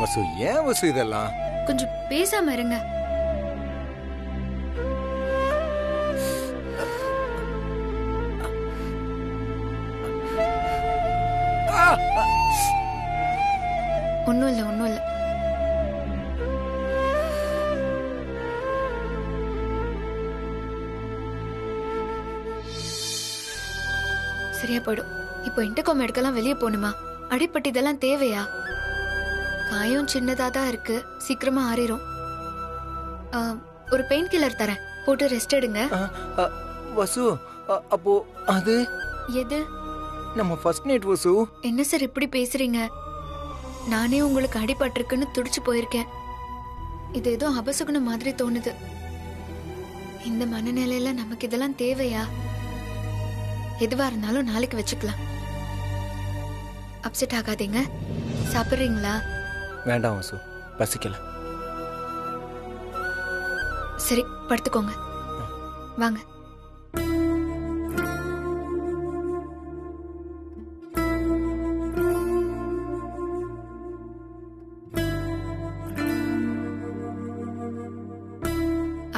வசு ஏன் வசு இதெல்லாம்? கொஞ்சம் பேசாம இருங்க. ஒண்ணும் இல்ல ஒண்ணும் இல்ல. சரியா போயிடும். இப்போ இன்டர்காம் எடுக்கலாம் வெளியே போகணுமா? அடிப்பட்டு இதெல்லாம் தேவையா? காயம் சின்னதா தான் இருக்கு, சீக்கிரமா ஆறிரும். ஒரு பெயின் கில்லர் தரேன், போட்டு ரெஸ்ட் எடுங்க. வசு அப்போ அது எது? நம்ம ஃபர்ஸ்ட் நைட் வசு. என்ன சார் இப்படி பேசுறீங்க? நானே உங்களுக்கு அடிபட்டிருக்குன்னு துடிச்சு போயிருக்கேன். இது ஏதோ அபசகுணம் மாதிரி தோணுது. இந்த மனநிலையில நமக்கு இதெல்லாம் தேவையா? எதுவா இருந்தாலும் நாளைக்கு வச்சுக்கலாம். அப்செட் ஆகாதீங்க. சாப்பிடுறீங்களா? வேண்டாம் வசு, பசிக்கல. சரி, படுத்துக்கோங்க. வாங்க.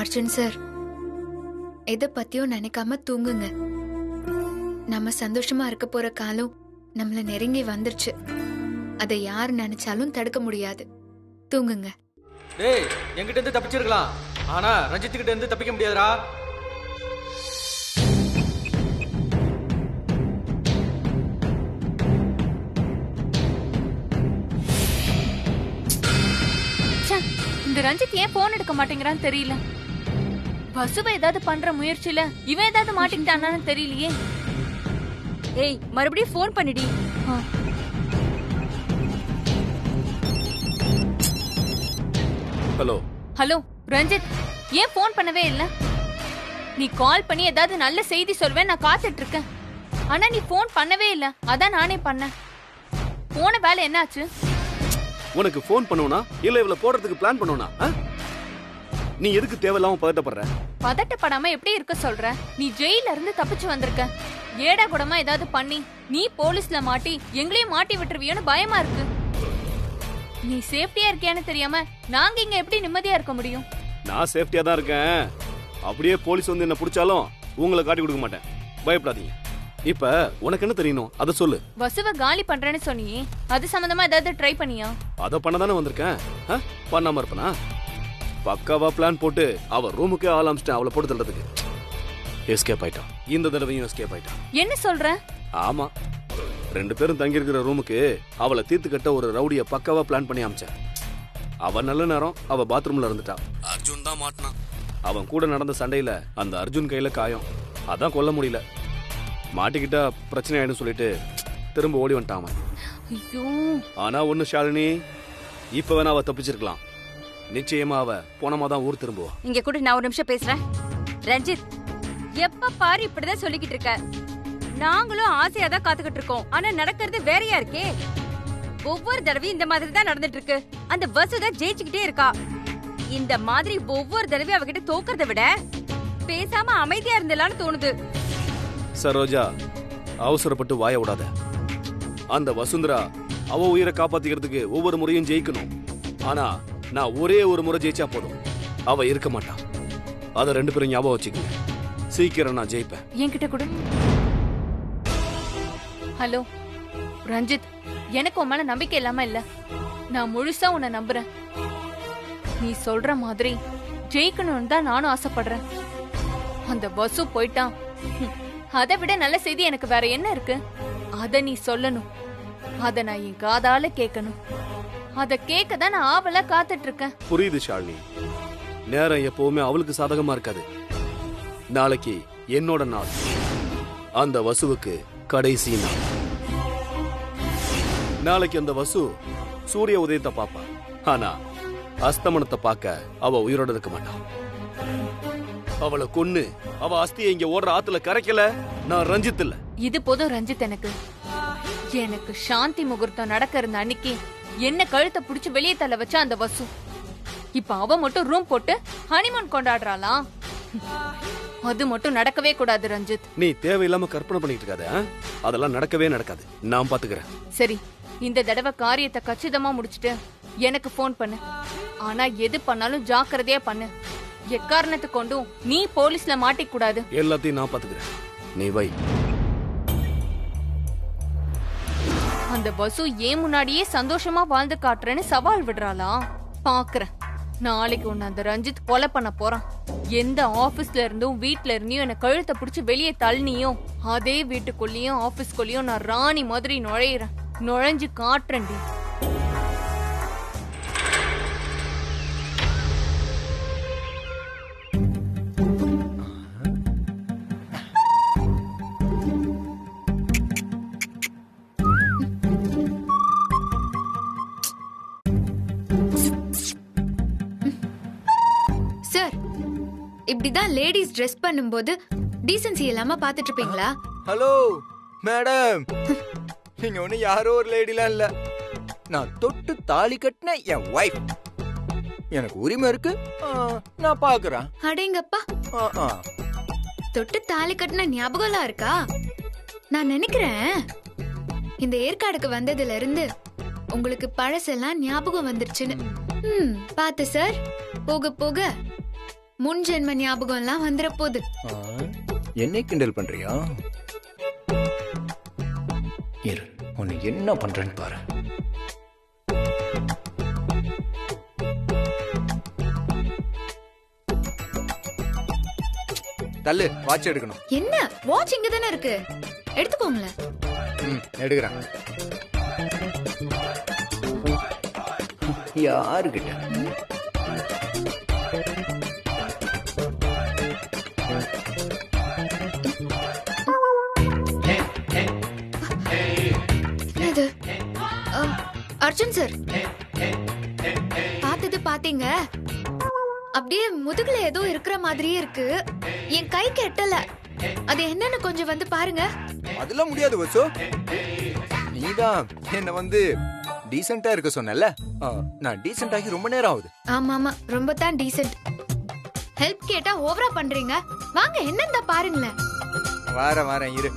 அர்ஜுன் சார், எதை பத்தியும் நினைக்காம தூங்குங்க. நம்ம சந்தோஷமா இருக்க போற காலம் நம்மள நெருங்கி வந்துருச்சு. அதை யார் நினைச்சாலும் தடுக்க முடியாது. தூங்குங்க. டேய், என்கிட்ட இருந்து தப்பிச்சிருக்கலாம், ஆனா ரஞ்சித் கிட்ட இருந்து தப்பிக்க முடியாதுடா. இந்த ரஞ்சித் ஏன் போன் எடுக்க மாட்டேங்கிறான்னு தெரியல. வசுவை ஏதாவது பண்ற முயற்சியில இவன் ஏதாவது மாட்டிக்கிட்டானான்னு தெரியலையே. ஏய், மறுபடியும் போன் பண்ணிடி. ஹலோ ஹலோ ரஞ்சித், ஏன் போன் பண்ணவே இல்ல? நீ கால் பண்ணி ஏதாவது நல்ல செய்தி சொல்வேன் நான் காத்துட்டு இருக்கேன். ஆனா நீ போன் பண்ணவே இல்ல, அதான் நானே பண்ணேன். போன வேலை என்னாச்சு? உனக்கு போன் பண்ணுவனா இல்ல இவள போடுறதுக்கு பிளான் பண்ணுவனா? நீ எதுக்கு தேவையில்லாம பதட்டப்படுற? பதட்டப்படாம எப்படி இருக்க சொல்ற? நீ ஜெயில இருந்து தப்பிச்சு வந்திருக்க. ஏடா கூடமா ஏதாவது பண்ணி நீ போலீஸ்ல மாட்டி எங்களையும் மாட்டி விட்டுருவியோன்னு பயமா இருக்கு. நீ சேஃப்டியா இருக்கியான்னு தெரியாம நாங்க இங்க எப்படி நிம்மதியா இருக்க முடியும்? நான் சேஃப்டியா தான் இருக்கேன். அப்படியே போலீஸ் வந்து என்ன பிடிச்சாலும் உங்களை காட்டி கொடுக்க மாட்டேன், பயப்படாதீங்க. இப்ப உனக்கு என்ன தெரியணும் அத சொல்லு. வசுவ காலி பண்றேன்னு சொன்னியே, அது சம்பந்தமா ஏதாவது ட்ரை பண்ணியா? அத பண்ணதானே வந்திருக்கேன். பண்ணாம இருப்பனா? பக்காவா பிளான் போட்டு அவ ரூமுக்கே ஆள் அமிச்சிட்டேன் அவளை போட்டு தள்ளுறதுக்கு. எஸ்கேப் ஆயிட்டான். இந்த தடவையும் எஸ்கேப் ஆயிட்டான். என்ன சொல்ற? ஆமா, 2 பேரும் தங்கி இருக்கிற ரூமுக்கு அவளை தீர்த்து கட்ட ஒரு ரவுடிய பக்காவா பிளான் பண்ணி அமிச்சேன். அவ நல்ல நேரம் அவ பாத்ரூம்ல இருந்துட்டா. அர்ஜுன் தான் மாட்டினான். அவன் கூட நடந்த சண்டையில அந்த அர்ஜுன் கையில காயம், அதான் கொல்ல முடியல. மாட்டிக்கிட்டா பிரச்சனை ஆயிடும் சொல்லிட்டு திரும்ப ஓடி வந்துட்டான் அவன். ஐயோ! ஆனா ஒண்ணு ஷாலினி, இப்ப வேணா அவ தப்பிச்சிருக்கலாம். நிச்சயமா அவ போனமாதான் ஊர் திரும்புவா. இங்க கூட நான் ஒரு நிமிஷம் பேசுறேன். ரஞ்சித், எப்ப பாரு இப்படிதான் சொல்லிக்கிட்டு இருக்க. நாங்களும் ஆசையா தான் காத்துக்கிட்டு இருக்கோம், ஆனா நடக்கிறது வேறையா இருக்கே. ஒவ்வொரு தடவையும் இந்த மாதிரி தான் நடந்துட்டு இருக்கு. அந்த வசுதான் ஜெயிச்சுக்கிட்டே இருக்கா. இந்த மாதிரி ஒவ்வொரு தடவையும் அவகிட்ட தோக்கறத விட பேசாம அமைதியா இருந்தலான்னு தோணுது. சரோஜா, அவசரப்பட்டு வாய விடாத. அந்த வசுந்தரா அவ உயிரை காப்பாத்திக்கிறதுக்கு ஒவ்வொரு முறையும் ஜெயிக்கணும். ஆனா நான் ஒரே ஒரு முறை ஜெயிச்சா போதும், அவ இருக்க மாட்டான். அத 2 பேரும் ஞாபகம் வச்சுக்கங்க. சீக்கிரம் நான் ஜெயிப்பேன். என்கிட்ட கொடு. ஹலோ ரஞ்சித், எனக்கு உன் மேல நம்பிக்கை இல்லாம இல்ல. நான் முழுசா உன்னை நம்புறேன். நீ சொல்ற மாதிரி ஜெயிக்கணும்னு தான் நானும் ஆசைப்படுறேன். அந்த வசு போயிட்டான், அதை விட நல்ல செய்தி எனக்கு வேற என்ன இருக்கு? அத நீ சொல்லணும். அத நான் என் காதால கேட்கணும். அத கேட்க தான் நான் ஆவலா காத்துட்டு இருக்கேன். புரியுது ஷாலினி, நேரம் எப்பவுமே அவளுக்கு சாதகமா இருக்காது. நாளைக்கு என்னோட நாள். அந்த வசுவுக்கு கடைசி நாள். நாளைக்கு அந்த வசு சூரிய உதயத்தை பாப்பா, ஆனா அஸ்தமனத்தை பார்க்க அவ உயிரோட இருக்க மாட்டான். அவளை கொன்னு அவ அஸ்தியை இங்க ஓடுற ஆத்துல கரைக்கல நான் ரஞ்சித் இல்ல. இது போதும் ரஞ்சித். எனக்கு சாந்தி முகூர்த்தம் நடக்க இருந்த அன்னைக்கு என்ன கழுத்தை புடிச்சு வெளியே தள்ள வச்சா அந்த வசு. இப்ப அவ மட்டும் ரூம் போட்டு ஹனிமூன் கொண்டாடுறாளாம். அது மட்டும் நடக்கவே கூடாது ரஞ்சித். நீ தேவையில்லாம கற்பனை பண்ணிட்டு இருக்காத. அதெல்லாம் நடக்கவே நடக்காது, நான் பாத்துக்கிறேன். சரி, இந்த தடவை காரியத்தை கச்சிதமா முடிச்சிட்டு எனக்கு ஃபோன் பண்ணு. ஆனா எது பண்ணாலும் ஜாக்கிரதையா பண்ணு. எக்காரணத்தை கொண்டும் நீ போலீஸ்ல மாட்டிக்க கூடாது. எல்லாத்தையும் நான் பாத்துக்கிறேன், நீ வை. அந்த வசு ஏன் முன்னாடியே சந்தோஷமா வாழ்ந்து காட்டுறேன்னு சவால் விடுறாளா? பாக்குறேன். நாளைக்கு உன்னை அந்த ரஞ்சித் கொலை பண்ண போறான். எந்த ஆபீஸ்ல இருந்தும் வீட்ல இருந்தும் என்ன கழுத்தை பிடிச்சு வெளியே தள்ளினியோ அதே வீட்டுக்குள்ளேயும் ஆபீஸ்குள்ளேயும் நான் ராணி மாதிரி நுழையிறேன். நுழைஞ்சு காட்டுறேன்டி. சார், இப்படிதான் லேடிஸ் ட்ரெஸ் பண்ணும்போது டீசன்சி இல்லாம பாத்துட்டு இருப்பீங்களா? ஹலோ மேடம், நீங்க ஒண்ணு யாரோ ஒரு லேடிலாம் இல்ல. நான் தொட்டு தாலி கட்டின என் வைஃப். எனக்கு உரிமை இருக்கு, நான் பாக்குறேன். அடேங்கப்பா, தொட்டு தாலி கட்டின ஞாபகம்லாம் இருக்கா? நான் நினைக்கிறேன் இந்த ஏற்காடுக்கு வந்ததுல இருந்து உங்களுக்கு பழசெல்லாம் ஞாபகம் வந்துருச்சுன்னு. பாத்து சார், போக போக முன் ஜென்ம ஞாபகம் எல்லாம் வந்துட போகுது. என்னை கிண்டல் பண்றியா? இரு, உன்னை என்ன பண்றேன்னு பாரு. தள்ளு, வாட்ச் எடுக்கணும். என்ன வாட்ச் இங்க தானே இருக்கு, எடுத்துக்கோங்களேன். எடுக்கிறேன். யாருகிட்ட? இது அர்ஜுன் சார், பார்த்தது பாத்தீங்க? அப்படியே முதுகுல ஏதோ இருக்கிற மாதிரியே இருக்கு. என் கைக்கு எட்டல. அது என்னன்னு கொஞ்சம் வந்து பாருங்க. அதெல்லாம் முடியாது வசு. நீதான் என்ன வந்து டீசென்ட்டா இருக்க சொன்னல. நான் டீசென்ட் ஆகி ரொம்ப நேரம் ஆகுது. ஆமா ஆமா, ரொம்ப தான் டீசென்ட். ஹெல்ப் கேட்டா ஓவரா பண்றீங்க. வாங்க, என்னன்னு பாருங்களேன். வாரேன் இரு.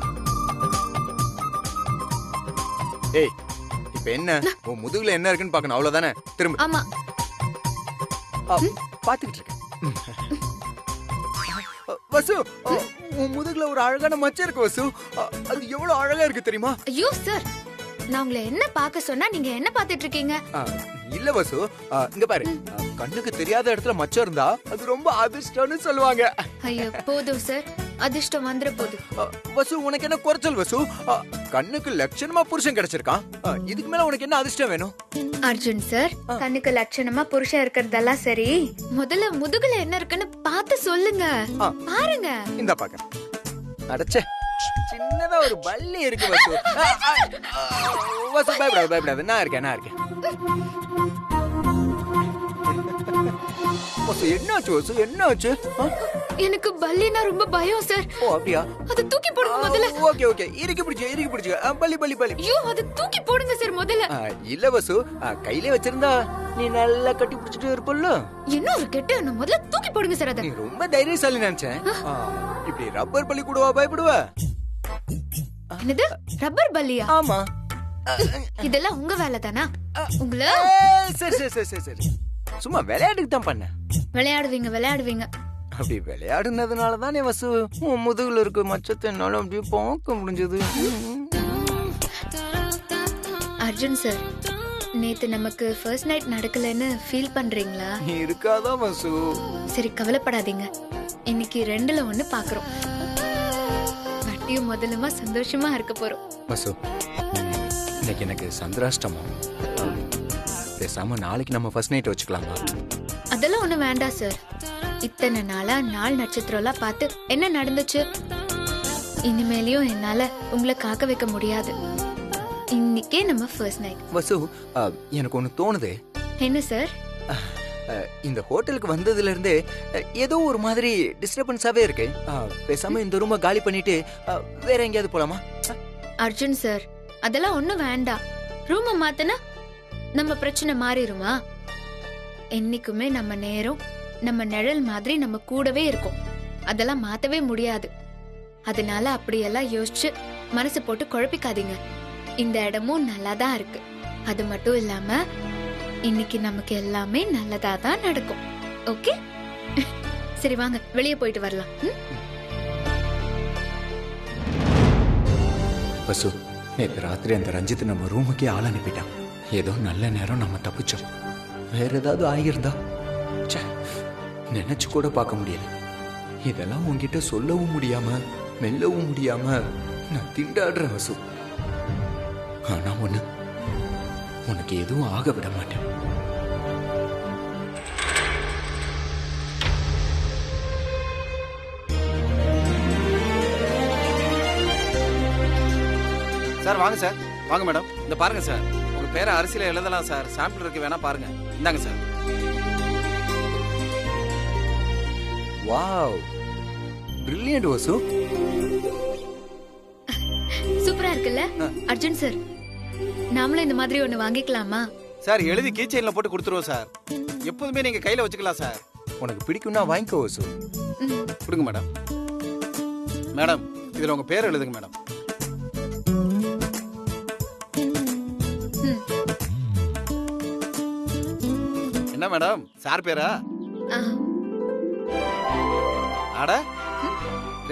ஏய், இப்ப என்ன? உன் முதுகுல என்ன இருக்குன்னு பார்க்கணும், அவ்வளவுதானே? திரும்ப. ஆமா, பாத்துக்கிட்டு இருக்கேன். வசு, உன் முதுகுல ஒரு அழகான மச்சம் இருக்கு வசு. அது எவ்வளவு அழகா இருக்கு தெரியுமா? ஐயோ சார், நான் உங்களை என்ன பார்க்க சொன்னா நீங்க என்ன பாத்துட்டு இருக்கீங்க? இல்ல வசு, இங்க பாரு. கண்ணுக்கு தெரியாத இடத்துல மச்சம் இருந்தா அது ரொம்ப அதிர்ஷ்டம்னு சொல்லுவாங்க. ஐயோ போதும் சார், அதிர்ஷ்டம் வந்துற போது. வசு, உனக்கு என்ன குறைச்சல் வசு? கண்ணுக்கு லட்சணமா புருஷன் கிடைச்சிருக்கான். இதுக்கு மேல உனக்கு என்ன அதிர்ஷ்டம் வேணும்? அர்ஜுன் சார், கண்ணுக்கு லட்சணமா புருஷன் இருக்கிறதெல்லாம் சரி, முதல்ல முதுகுல என்ன இருக்குன்னு பார்த்து சொல்லுங்க. பாருங்க. இந்த பாக்க அடச்சே, சின்னதா ஒரு பல்லி இருக்கு வசு. வசு, பயப்படாத. நான் இருக்கேன். வசு, என்னாச்சு வசு, என்னாச்சு? எனக்கு பல்லினா ரொம்ப பயம் சார். ஓ அப்படியா? அது தூக்கி போடுங்க முதல்ல. ஓகே, இறுக்கி பிடிச்சு. பல்லி. ஐயோ, அது தூக்கி போடுங்க சார் முதல்ல. இல்ல வசு, கையிலே வச்சிருந்தா நீ நல்லா கட்டி பிடிச்சிட்டு இருப்பல்ல. என்ன ஒரு கெட்ட எண்ணம், முதல்ல தூக்கி போடுங்க சார். அத நீ ரொம்ப தைரியசாலி நினைச்சேன். இப்படி ரப்பர் பல்லி கூடவா பயப்படுவ? என்னது, ரப்பர் பல்லியா? ஆமா. இதெல்லாம் உங்க வேலை தானா? உங்கள சரி. சும்மா விளையாட்டுக்கு தான் பண்ண. விளையாடுவீங்க. அப்படி விளையாடுனதுனால தானே வசு உன் முதுகுல இருக்க மச்சத்தை என்னால அப்படியே பார்க்க முடிஞ்சது. அர்ஜுன் சார், நேத்து நமக்கு ஃபர்ஸ்ட் நைட் நடக்கலன்னு ஃபீல் பண்றீங்களா? இருக்காதா வசு? சரி, கவலைப்படாதீங்க. இன்னைக்கு 2ல 1 பாக்குறோம். வட்டியும் முதலுமா சந்தோஷமா இருக்க போறோம். வசு, இன்னைக்கு எனக்கு சந்திராஷ்டமம். பேசாம நாளைக்கு நம்ம ஃபர்ஸ்ட் நைட் வச்சுக்கலாமா? அதெல்லாம் ஒண்ணும் வேண்டாம் சார். இத்தனை நாளா நாள் நட்சத்திரம்லாம் பார்த்து என்ன நடந்துச்சு? இனிமேலையும் என்னால உங்களை காக்க வைக்க முடியாது. இன்னைக்கே நம்ம ஃபர்ஸ்ட் நைட். வசு, எனக்கு ஒண்ணு தோணுது. என்ன சார்? இந்த ஹோட்டலுக்கு வந்ததுல இருந்தே ஏதோ ஒரு மாதிரி டிஸ்டர்பன்ஸாவே இருக்கு. பேசாம இந்த ரூமை காலி பண்ணிட்டு வேற எங்கேயாவது போலாமா? அர்ஜுன் சார், அதெல்லாம் ஒண்ணும் வேண்டாம். ரூமை மாத்தினா நம்ம பிரச்சனை மாறிடுமா? என்னைக்குமே நம்ம நேரம் நம்ம நிழல் மாதிரி நம்ம கூடவே இருக்கும். அதெல்லாம் மாத்தவே முடியாது. அதனால அப்படியெல்லாம் யோசிச்சு மனசு போட்டு குழப்பிக்காதீங்க. இந்த இடமும் நல்லா தான் இருக்கு. அது மட்டும் இல்லாம இன்னைக்கு நமக்கு எல்லாமே நல்லதா தான் நடக்கும். ஓகே? சரி வாங்க வெளியே போயிட்டு வரலாம். வசு, நேற்று ராத்திரி அந்த ரஞ்சித் நம்ம ரூமுக்கே ஆள் அனுப்பிட்டான். ஏதோ நல்ல நேரம் நம்ம தப்பிச்சோம். வேற ஏதாவது ஆகியிருந்தா நினைச்சு கூட பார்க்க முடியல. இதெல்லாம் உன்கிட்ட சொல்லவும் முடியாம மெல்லவும் முடியாம நான் திண்டாடுறேன் வசு. ஆனா உனக்கு எதுவும் ஆக விட மாட்டேன். சார் வாங்க சார், வாங்க மேடம். இந்த பாருங்க சார், உங்க பேரை அரிசியில எழுதலாம் சார். சாம்பிள் இருக்கு, வேணா பாருங்க. இந்தாங்க சார். வாவ், பிரில்லியன்ட் வசு. சூப்பரா இருக்குல்ல அர்ஜுன் சார்? நாமளும் இந்த மாதிரி ஒண்ணு வாங்கிக்கலாமா சார்? எழுதி கீச்சைன்ல போட்டு கொடுத்துருவோம் சார். எப்போதுமே நீங்க கையில வச்சுக்கலாம் சார். உனக்கு பிடிக்கும்னா வாங்கிக்கோ வசு. கொடுங்க மேடம். மேடம், இதுல உங்க பேர் எழுதுங்க மேடம். என்ன மேடம், சார் பேரா? அட,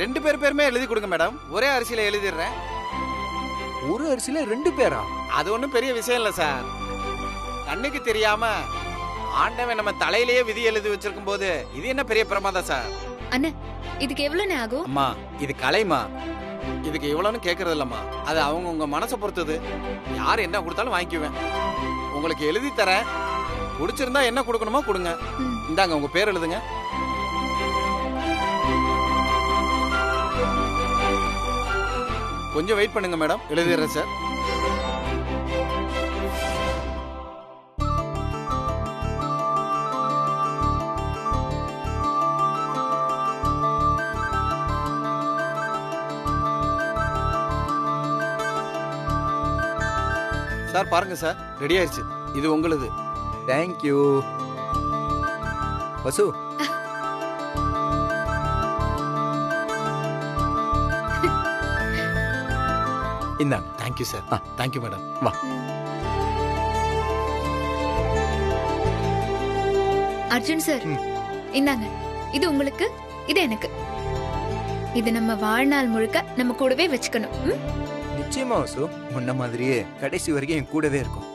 2 பேருமே எழுதி கொடுங்க மேடம். ஒரே அரிசியில எழுதிடுறேன். ஒரு அரிசியில 2 பேரா? அது ஒண்ணும் பெரிய விஷயம் இல்ல சார். கண்ணுக்கு தெரியாம ஆண்டவன் நம்ம தலையிலேயே விதி எழுதி வச்சிருக்கும் போது இது என்ன பெரிய பிரமாதம் சார். அண்ணா, இதுக்கு எவ்வளவு ஆகும்? அம்மா, இது கலைமா. இதுக்கு எவ்வளவுன்னு கேக்குறது இல்லம்மா. அது அவங்க உங்க மனசை பொறுத்தது. யார் என்ன கொடுத்தாலும் வாங்கிக்குவேன். உங்களுக்கு எழுதி தரேன். பிடிச்சிருந்தா என்ன கொடுக்கணுமோ கொடுங்க. இந்தாங்க உங்க பேர் எழுதுங்க. கொஞ்சம் வெயிட் பண்ணுங்க மேடம், எழுதிடுறேன் சார். சார் பாருங்க சார், ரெடி ஆயிடுச்சு. இது உங்களுது. தேங்க்யூ வசு. இந்தாங்க. Thank you sir. Thank you madam. வா. அர்ஜுன் சார், இந்தாங்க. இது உங்களுக்கு, இது எனக்கு. இது நம்ம வாழ்நாள் முழுக்க நம்ம கூடவே வச்சுக்கணும். நிச்சயமா வசு, முன்ன மாதிரியே கடைசி வரைக்கும் என் கூடவே இருக்கும்.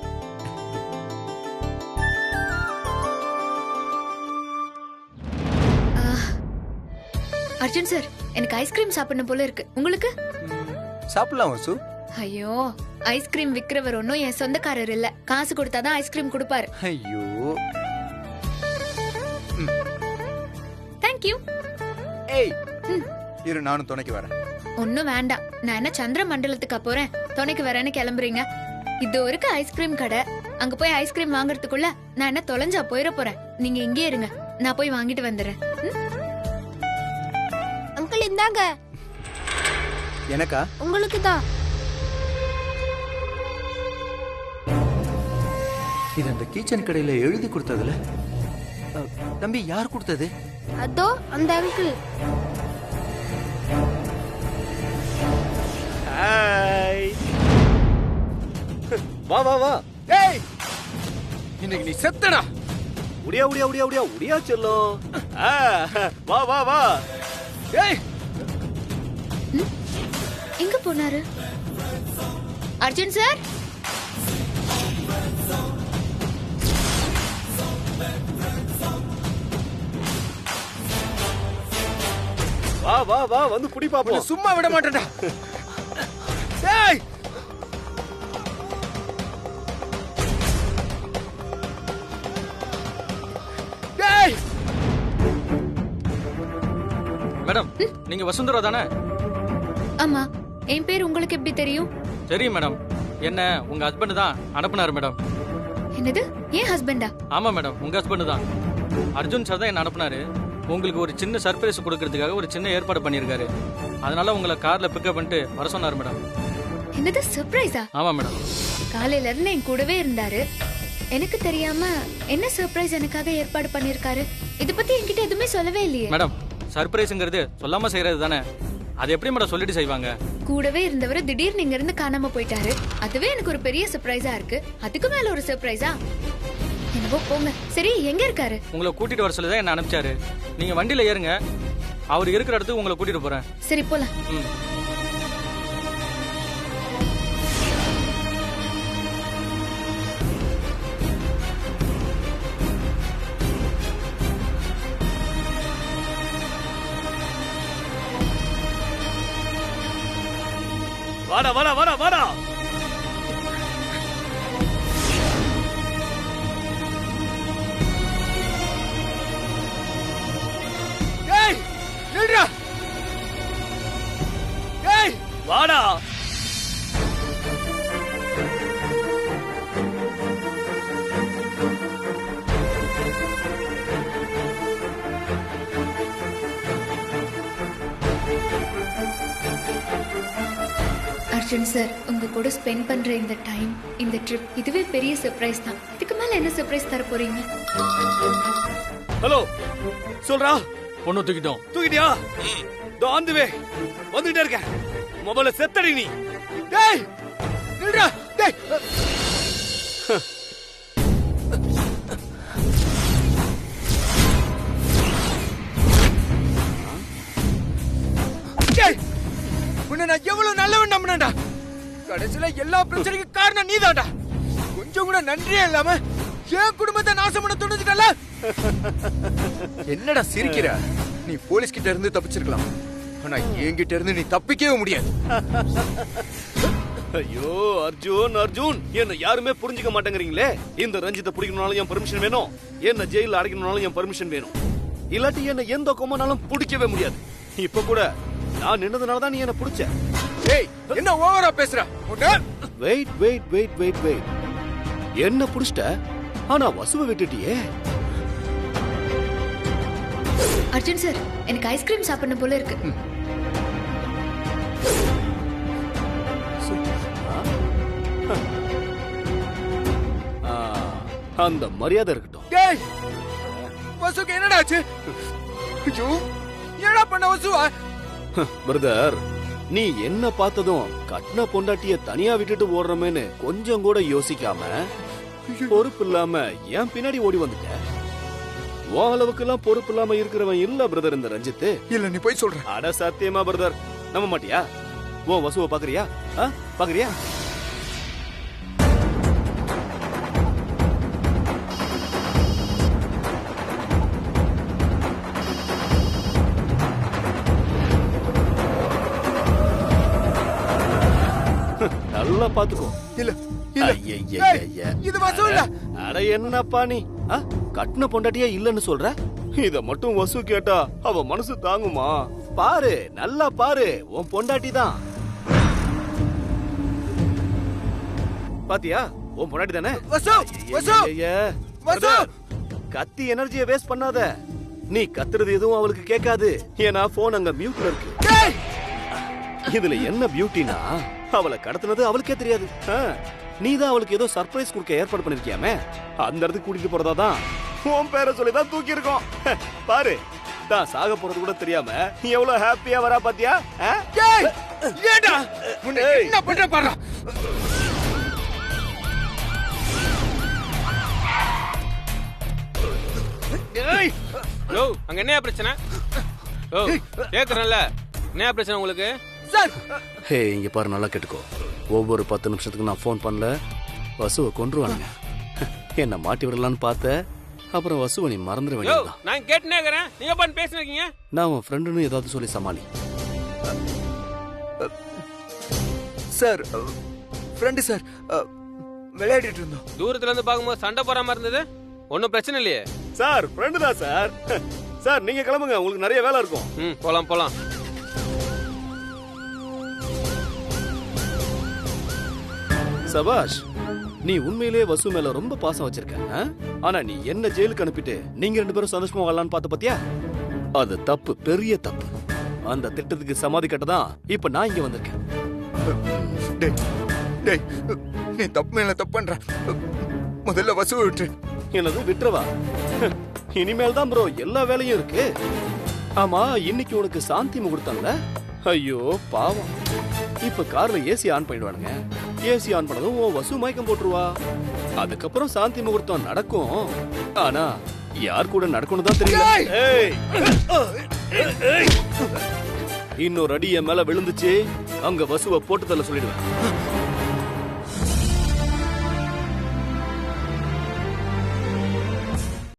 அர்ஜுன் சார், எனக்கு ஐஸ்கிரீம் சாப்பிடணும் போல இருக்கு. உங்களுக்கு? சாப்பிடலாம் வசு. ஐயோ, ஐஸ்கிரீம் விக்கிறவர் ஒன்னும் என் சொந்தக்காரர் இல்ல. காசு கொடுத்தாதான் ஐஸ்கிரீம் கொடுப்பாரு. ஐயோ, தேங்க்யூ. ஏய், இரு, நானும் துணைக்கு வரேன். ஒன்னும் வேண்டாம். நான் என்ன சந்திர மண்டலத்துக்கு போறேன் துணைக்கு வரேன்னு கிளம்புறீங்க? இது ஒருக்கு ஐஸ்கிரீம் கடை. அங்க போய் ஐஸ்கிரீம் வாங்குறதுக்குள்ள நான் என்ன தொலைஞ்சா போயிட போறேன். நீங்க இங்கே இருங்க, நான் போய் வாங்கிட்டு வந்துடுறேன். அங்கிள் இந்தாங்க. எனக்கா? உங்களுக்கு தான். இது அந்த கிச்சன் கடையில எழுதி கொடுத்ததுல தம்பி யார் கொடுத்தது? அதோ அந்த அங்கிள். ஹாய். வா வா வா. ஏய், இன்னைக்கு நீ செத்தடா. உடியா உடியா உடியா உடியா உடியா செல்லும். வா வா வா. ஏய், எங்க போனாரு அர்ஜுன் சார்? வா வா வா, வந்து குடி பாப்போம். சும்மா விட மாட்டேன்டா. ஏய், ஏய், மேடம், நீங்க வசுந்தரா தானே? ஆமா. என் பேர் உங்களுக்கு எப்படி தெரியும்? தெரியும் மேடம். என்ன உங்க ஹஸ்பண்ட் தான் அனுப்புனாரு மேடம். என்னது, ஏன் ஹஸ்பண்டா? ஆமா மேடம், உங்க ஹஸ்பண்ட் தான். அர்ஜுன் சார் தான் என்ன அனுப்புனாரு. உங்களுக்கு ஒரு சின்ன சர்ப்ரைஸ் கொடுக்கறதுக்காக ஒரு சின்ன ஏற்பாடு பண்ணியிருக்காரு. அதனால உங்களை கார்ல பிக்கப் பண்ணிட்டு வர சொன்னார் மேடம். என்னது, சர்ப்ரைஸா? ஆமா மேடம். காலையில இருந்து என் கூடவே இருந்தாரு. எனக்கு தெரியாம என்ன சர்ப்ரைஸ் எனக்காக ஏற்பாடு பண்ணிருக்காரு? இத பத்தி என்கிட்ட எதுவுமே சொல்லவே இல்லையே. மேடம், சர்ப்ரைஸ்ங்கிறது சொல்லாம செய்யறது தானே. அது எப்படி மேடம் சொல்லிட்டு செய்வாங்க? கூடவே இருந்தவர் திடீர்னு இங்க இருந்து காணாம போயிட்டாரு. அதுவே எனக்கு ஒரு பெரிய சர்ப்ரைஸா இருக்கு. அதுக்கு மேல ஒரு சர்ப்ரைஸா? என்னவோ போங்க. சரி, எங்க இருக்காரு? உங்களை கூட்டிட்டு வர சொல்லி தான் என்ன அனுப்பிச்சாரு. நீங்க வண்டியில ஏறுங்க, அவர் இருக்கிற இடத்துக்கு உங்களை கூட்டிட்டு போறேன். சரி, போலாம். ம். வாடா வாடா வாடா வாடா. ஏய் நில்றா. ஏய் வாடா. அர்ஜுன் சார், உங்க கூட ஸ்பெண்ட் பண்ற இந்த டைம், இந்த ட்ரிப், இதுவே பெரிய சர்ப்ரைஸ் தான். இதுக்கு மேல என்ன சர்ப்ரைஸ் தர போறீங்க? ஹலோ சொல்றா. பொண்ணு தூக்கிட்டோம். தூக்கிட்டியா? தோ ஆன் தி வே. வந்துட்டே இருக்க. மொபைல செத்தடி நீ. டேய் நில்றா. டேய் டேய் உன்னை நான் எவ்வளவு நல்லவன் நம்பினேன்டா. கடைசியில எல்லா பிரச்சனைக்கும் காரணம் நீதான்டா. கொஞ்சம் கூட நன்றியே இல்லாம என் குடும்பத்தை நாசம் பண்ண துணிஞ்சுட்டல. என்னடா சிரிக்கிற? நீ போலீஸ் கிட்ட இருந்து தப்பிச்சிருக்கலாம், ஆனா என்கிட்ட இருந்து நீ தப்பிக்கவே முடியாது. ஐயோ அர்ஜுன் அர்ஜுன், என்ன யாருமே புரிஞ்சுக்க மாட்டேங்கிறீங்களே. இந்த ரஞ்சித்தை பிடிக்கணும்னாலும் என் பெர்மிஷன் வேணும், என்ன ஜெயில அடைக்கணும்னாலும் என் பெர்மிஷன் வேணும். இல்லாட்டி என்ன எந்த கொம்பனாலும் பிடிக்கவே முடியாது. இப்ப கூட நான் நின்னதுனால தான் நீ என்ன பிடிச்ச. ஏய் என்ன ஓவரா பேசுற? Wait wait wait wait wait. என்ன புடிச்சிட்ட, ஆனா வசுவை விட்டுட்டியே. அர்ஜுன் சார், எனக்கு ஐஸ்கிரீம் சாப்பிடணும் போல இருக்கு. அந்த மரியாதை இருக்கட்டும். டேய் வசுக்கு என்னடா ஆச்சு? ஐயோ என்னடா பண்ண வசுவா? பிரதர், நீ என்ன பார்த்ததும் கட்ன பொண்டாட்டிய தனியா விட்டுட்டு ஓடுறமேன்னு கொஞ்சம் கூட யோசிக்காம பொறுப்பு இல்லாம ஏன் பின்னாடி ஓடி வந்துட்ட. உன் அளவுக்கு எல்லாம் பொறுப்பு இல்லாம இருக்கிறவன் இல்ல பிரதர் இந்த ரஞ்சித். இல்ல நீ போய் சொல்ற. அட சத்தியமா பிரதர், நம்ப மாட்டியா? உன் வசுவை பாக்குறியா? பாக்குறியா? நல்லா பாத்துக்கோ. இல்ல இது வசு இல்ல. அட என்னப்பா நீ கட்ன பொண்டாட்டியா இல்லன்னு சொல்ற? இத மட்டும் வசு கேட்டா அவ மனசு தாங்குமா? பாரு, நல்லா பாரு, உன் பொண்டாட்டி தான். பாத்தியா, உன் பொண்டாட்டி தானே? வசு வசு வசு, கத்தி எனர்ஜியை வேஸ்ட் பண்ணாத. நீ கத்துறது எதுவும் அவளுக்கு கேட்காது, ஏன்னா போன் அங்க மியூட்ல இருக்கு. இதுல என்ன பியூட்டினா, அவளை கடத்தினது அவளுக்கே தெரியாது. நீதான் அவளுக்கு ஏதோ சர்ப்ரைஸ் கொடுக்க ஏற்பாடு பண்ணிருக்கியாமே, அந்த இடத்துக்கு கூட்டிட்டு போறதாதான் உன் பேரை சொல்லிதான் தூக்கி இருக்கோம். பாரு, தான் சாக போறது கூட தெரியாம நீ எவ்வளவு ஹாப்பியா வரா பாத்தியா? ஏடா என்ன பண்ற பாரு. அங்க என்ன பிரச்சனை? கேக்குறேன்ல, என்ன பிரச்சனை உங்களுக்கு? ஹே, இங்க பாரு, நல்லா கேட்டுக்கோ. ஒவ்வொரு 10 நிமிஷத்துக்கு நான் போன் பண்ணல, வசுவை கொன்றுவானுங்க. என்ன மாட்டி விடலான்னு பார்த்த, அப்புறம் வசுவை நீ மறந்துட வேண்டியதுதான். நான் கேட்டுனே இருக்கேன், நீங்க பாட்டு பேசினீங்க. நான் உன் ஃப்ரெண்டுன்னு ஏதாவது சொல்லி சமாளி. சார், ஃப்ரெண்டு சார், விளையாடிட்டு இருந்தோம். தூரத்துல இருந்து பாக்கும்போது சண்டை போற மாதிரி இருந்தது. ஒன்னும் பிரச்சனை இல்லையே சார்? ஃப்ரெண்டு தான் சார். சார் நீங்க கிளம்புங்க, உங்களுக்கு நிறைய வேலை இருக்கும். போலாம் போலாம். சபாஷ், நீ உண்மையிலே வசு மேல ரொம்ப பாசம் வச்சிருக்க. ஆனா நீ என்ன ஜெயிலுக்கு அனுப்பிட்டு நீங்க 2 பேரும் சந்தோஷமா வாழலாம்னு பார்த்த பாத்தியா? அது தப்பு, பெரிய தப்பு. அந்த திட்டத்துக்கு சமாதி கட்டதான் இப்ப நான் இங்க வந்திருக்கேன். நீ தப்பு மேல தப்பு பண்ற. முதல்ல வசு விட்டு. என்னது விட்டுறவா? இனிமேல் தான் ப்ரோ எல்லா வேலையும் இருக்கு. ஆமா, இன்னைக்கு உனக்கு சாந்தி முகூர்த்தம்ல? ஐயோ பாவம், இப்ப கார்ல ஏசி ஆன் பண்ணிடுவானுங்க. ஏசி ஆன் பண்ணதும் வசு மயக்கம் போட்டுருவா. அதுக்கப்புறம் சாந்தி முகூர்த்தம் நடக்கும். ஆனா யார் கூட நடக்கணும் தான் தெரியல. இன்னொரு அடி என் மேல விழுந்துச்சு, அங்க வசுவ போட்டு தள்ள சொல்லிடுவேன்.